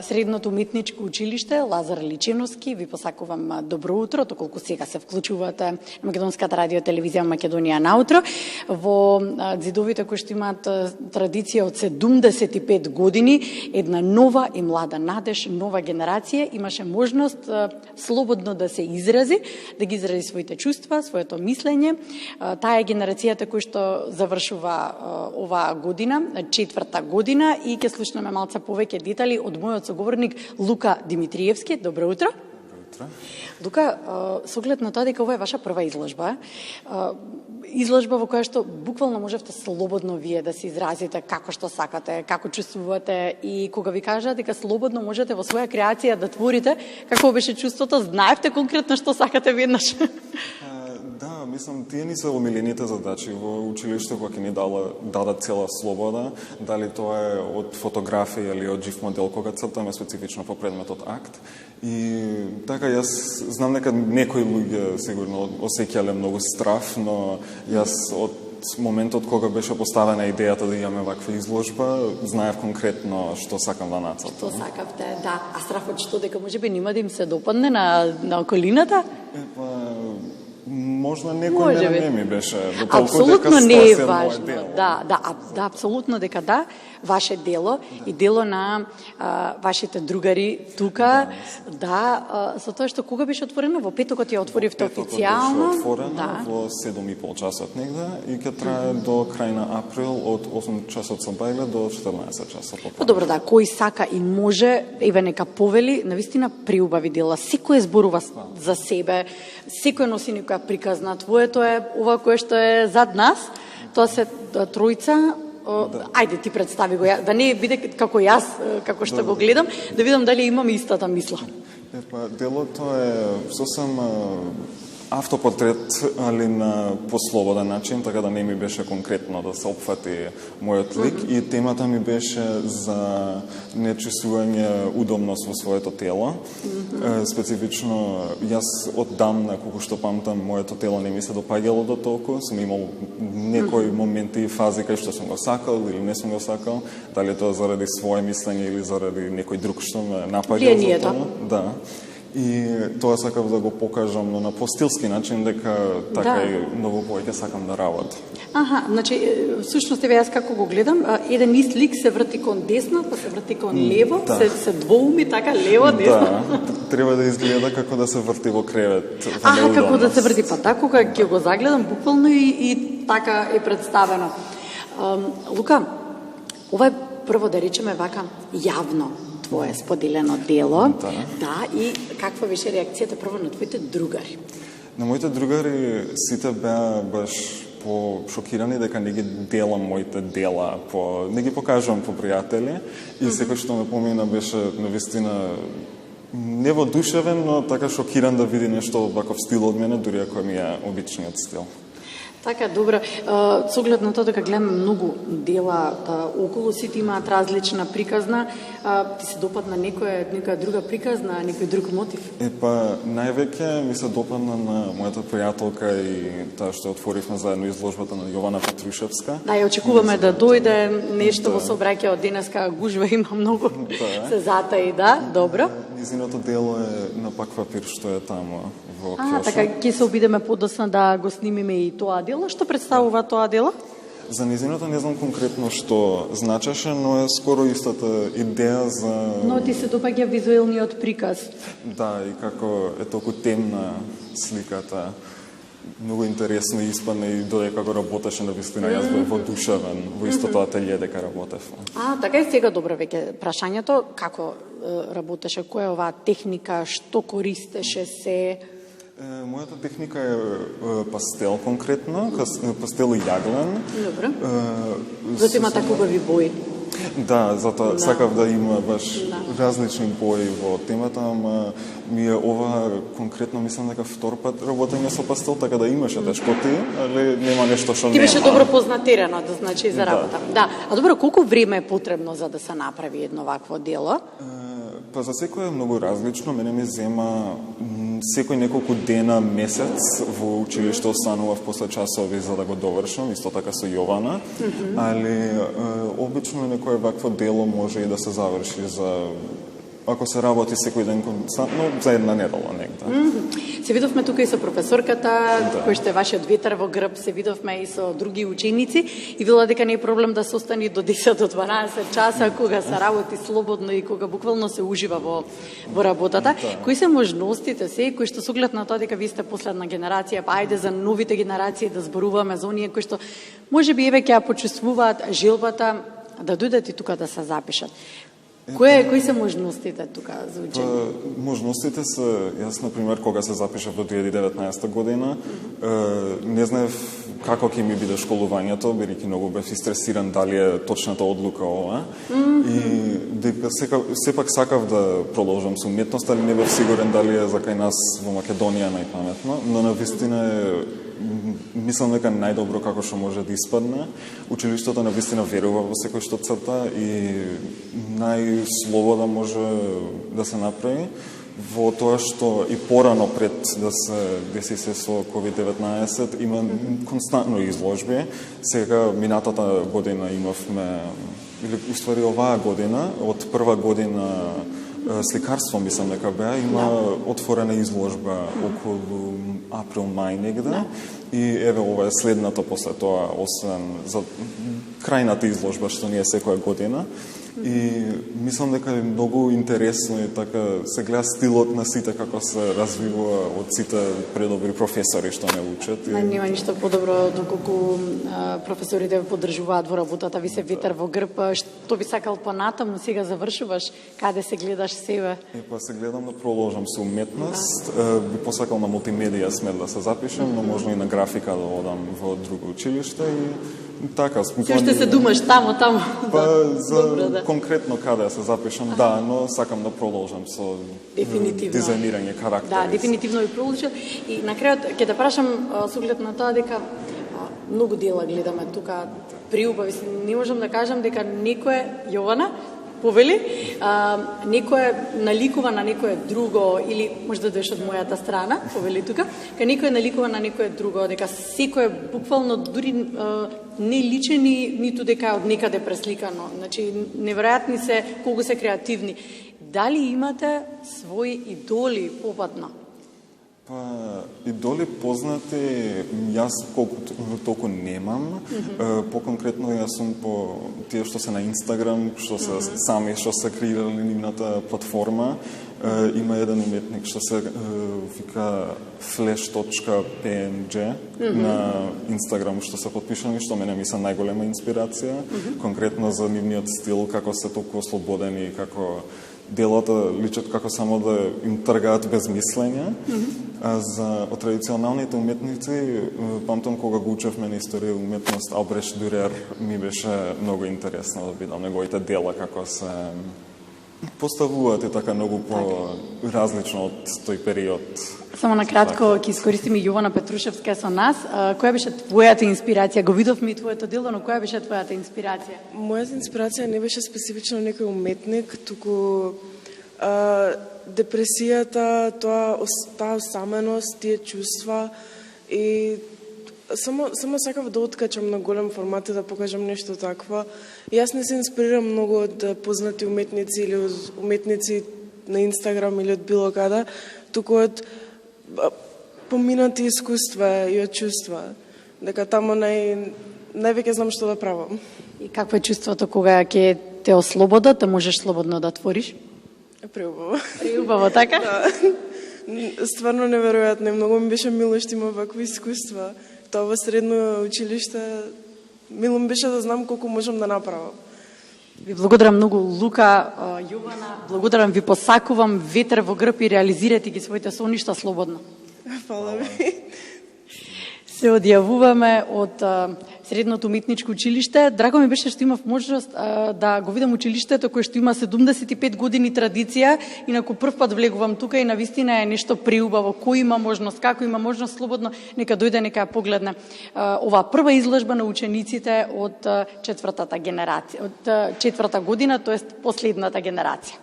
Средното уметничко училиште Лазар Личиновски, ви посакувам добро утро, доколку сега се вклучувате на Македонската радио телевизија Македонија наутро. Во ѕидовите кои што имаат традиција од 75 години, една нова и млада надеж, нова генерација имаше можност слободно да се изрази, да ги изрази своите чувства, своето мислење. Таа е генерацијата која што завршува оваа година, 4-та година, и ќе слушнеме малце повеќе детали од мојот соговорник Лука Димитриевски. Добро утро. Добро утро. Лука, со оглед на тоа дека ова е ваша прва изложба, изложба во која што буквално можевте слободно вие да се изразите како што сакате, како чувствувате, и кога ви кажа дека слободно можете во своја креација да творите, какво беше чувството? Знаевте конкретно што сакате веднаш? Да, мислам, тие ни се омилените задачи во училиште кога ќе ни дадат цела слобода, дали тоа е од фотографија или од жив модел, кога цртаме специфично по предметот акт. И така, јас знам дека некои луѓе сигурно осеќале многу страф, но јас од моментот кога беше поставена идејата да имаме ваква изложба, знаев конкретно што сакам да нацртам. Што сакавте, да. А страфот што, дека можеби нема да им се допадне на околината? Можда некој не ми беше до толку апсолутно дека не е стасен моје важно. дело. Да, апсолутно дека да, ваше дело и дело на вашите другари тука, да, со тоа што кога беше отворено, во петокот ја отворивте официјално. Беше отворено во 7,5 часот негде и ќе трае до крај на април од 8 часот со бајле до 14 часот попладне. Добро, да, кој сака и може, еве нека повели, навистина преубави дела. Секој зборува за себе, секој носи некоја приказна. Твоето е ова кое што е зад нас, тоа се тројца. Ајде ти представи го, да не биде како јас, како што го гледам, да видам дали имам истата мисла. Делото е сосем автопортрет, али на послободен начин, така да не ми беше конкретно да се опфати мојот лик, и темата ми беше за нечувствување удобност во своето тело. Специфично, јас оддамна, колку што памтам, моето тело не ми се допаѓало до толку, сум имал некои моменти и фази кај што сум го сакал или не сум го сакал, дали тоа заради своје мислење или заради некој друг што ме напаѓал за тоа. Да. И тоа сакав да го покажам, но на постилски начин, дека така и многу повеќе сакам да работам. Аха, значи, всушност еве јас како го гледам, еден ист лик се врти кон десно, па се врти кон лево, се двоуми така лево, десно. Да, треба да изгледа како да се врти во кревет. Аха, како да се врти, па така, кога ќе го загледам, буквално и така е представено. Лука, ова е прво да речеме вака јавно твое споделено дело. Да, и каква беше реакцијата прво на твоите другари? На моите другари сите беа баш шокирани дека не ги делам моите дела, не ги покажувам по пријатели, и секој што ме помина беше навистина невоодушевен, но така шокиран да види нешто од ваков стил од мене, дури ако ми е обичниот стил. Така, добро. Со оглед на тоа дека гледаме многу дела околу, сите имаат различна приказна, ти се допадна некоја друга приказна, некој друг мотив? Највеќе ми се допадна на мојата пријателка и таа што отворивме заедно изложбата на Јована Петрушевска. Да, и очекуваме да дојде нешто во сообраќај од денеска, гужва има многу, се затаи, да, добро. Низиното дело е на пак папир што е таму во кјошот. Така, ќе се обидеме подоцна да го снимиме и тоа дело. Што представува тоа дело? За низиното не знам конкретно што значеше, но е скоро истата идеја за... Но ти се допаѓа визуелниот приказ. Да, и како е толку темна сликата, многу интересно испадна, и додека го работеше навистина јас бев воодушевен во истото ателје дека работев. Така и сега добро веќе прашањето, како работеше, која е оваа техника, што користеше се? Мојата техника е пастел конкретно, пастел и јаглен. Добро. Зато има така убави бои. Да, затоа сакав да има баш различни бои во темата, ама ми е ова конкретно, мислам дека втор пат работење со пастел, така да имаше тешкоти, али нема нешто што нема. Ти беше добро познатерено, да значи за работа. Да. А добро, колку време е потребно за да се направи едно вакво дело? За секој е многу различно. Мене ми зема секој неколку дена, месец во училиште останував после часови за да го довршам, исто така со Јована, али обично некое вакво дело може и да се заврши за ако се работи секој ден константно, за една недела негде. Се видовме тука и со професорката, кој што е вашиот ветер во грб, се видовме и со други ученици и вела дека не е проблем да се остани до 10 до 12 часа кога се работи слободно и кога буквално се ужива во работата. Кои се можностите се кои што со оглед на тоа дека ви сте последна генерација, па ајде за новите генерации да зборуваме за оние кои што можеби еве ќе ја почувствуваат желбата да дојдат и тука да се запишат. Кои се можностите тука за учење? Можностите се, јас, например, кога се запишав до 2019 година, не знаев како ќе ми биде школувањето, бидејќи многу бев истресиран дали е точната одлука ова. И дека сепак сакав да продолжам со уметност, али не бев сигурен дали е за кај нас во Македонија најпаметно, но навистина е мислам дека најдобро како што може да испадне. Училиштето навистина верува во секој што црта и најслободно може да се направи во тоа што и порано пред да се деси се со COVID-19 има константно изложби. Сега минатата година имавме, или уствари оваа година, од прва година сликарство мислам дека беа, има отворена изложба околу април-мај негде. И еве ова е следната после тоа, освен за крајната изложба што не е секоја година. И мислам дека е многу интересно и така се гледа стилот на сите како се развива од сите предобри професори што не учат. Нема ништо подобро доколку професорите ве поддржуваат во работата, ви се ветер во грб. Што би сакал понатаму, сега завршуваш, каде се гледаш себе? Па се гледам да продолжам со уметност. Би посакал на мултимедија смел да се запишем, но можно и на графика да одам во друго училиште и така. Ќе уште се думаш тамо. Па за конкретно каде се запишам, но сакам да продолжам со дизајнирање карактери. Да, дефинитивно би продолжил. И на крајот ќе те прашам со оглед на тоа дека многу дела гледаме тука приубави. Не можам да кажам дека некој Јована повели, некој наликува на некое друго, или може да дојдеш од мојата страна, повели тука, кај некој наликува на некое друго, дека секој буквално дури не личени, ниту дека од некаде пресликано. Значи, неверојатни се, колку се креативни. Дали имате своји идоли попатно? Па, идоли познати, јас колкото толку немам. По-конкретно јас сум по тие што се на Инстаграм, што се сами што се креирали нивната платформа. Има еден уметник што се вика flash.png на Инстаграм што се подпишани, што мене ми се најголема инспирација, конкретно за нивниот стил, како се толку слободени, како делата личат како само да им тргаат без мислење. А за традиционалните уметници, памтам кога го учевме на историја и уметност, Албреш Дюрер ми беше многу интересно да видам неговите дела како се поставуваат и така многу по-различно од тој период. Само на кратко ќе искористиме Јована Петрушевска со нас. Која беше твојата инспирација? Го видовме и твоето дело, но која беше твојата инспирација? Мојата инспирација не беше специфично некој уметник, туку депресијата, таа осаменост, тие чувства и само сакав да откачам на голем формат и да покажам нешто такво. Јас не се инспирирам многу од познати уметници или од уметници на Инстаграм или од било каде, туку од поминати искуства и од чувства. Дека тамо највеќе знам што да правам. И какво е чувството кога ќе те ослободат, да можеш слободно да твориш? Преубаво. Преубаво, така? Да. Стварно неверојатно, многу ми беше мило што има вакви искуства. Тоа во средно училиште, мило ми беше да знам колку можам да направам. Ви благодарам многу, Лука, Јована, благодарам, ви посакувам ветер во грб и реализирате ги своите соништа слободно. Фала ви. Се одјавуваме од Средното уметничко училиште. Драго ми беше што имав можност да го видам училиштето кое што има 75 години традиција. Инаку прв пат влегувам тука и навистина е нешто преубаво. Кој има можност, како има можност слободно, нека дојде, нека ја погледне. Ова прва изложба на учениците од четвртата година, тоест последната генерација.